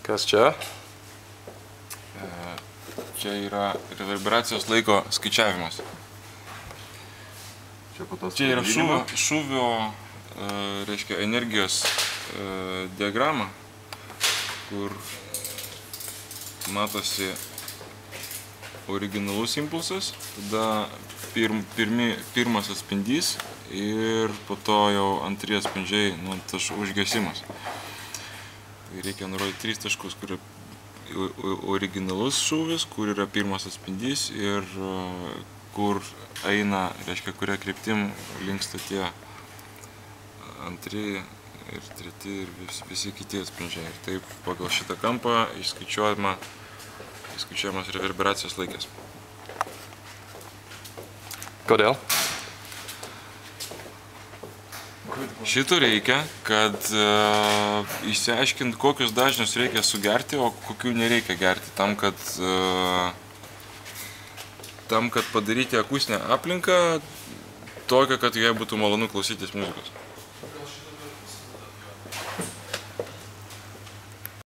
Kas čia? Čia yra reverberacijos laiko skaičiavimas. Čia yra šūvio, reiškia, energijos diagrama, kur matosi originalus impulsas, tada pirmas atspindys ir po to jau antrie atspindžiai, tas užgesimas. Reikia nurodyti 3 taškus, kur originalus šūvis, kur yra pirmas atspindys ir kur eina, reiškia, kuria kryptim linksta tie antri ir treti ir visi kiti atspindžiai. Ir taip pagal šitą kampą išskaičiuojamas reverberacijos laikas. Kodėl? Šito reikia, kad išsiaiškint, kokius dažnius reikia sugerti, o kokių nereikia gerti, tam, kad padaryti akustinę aplinką tokią, kad joje būtų malonu klausytis muzikos.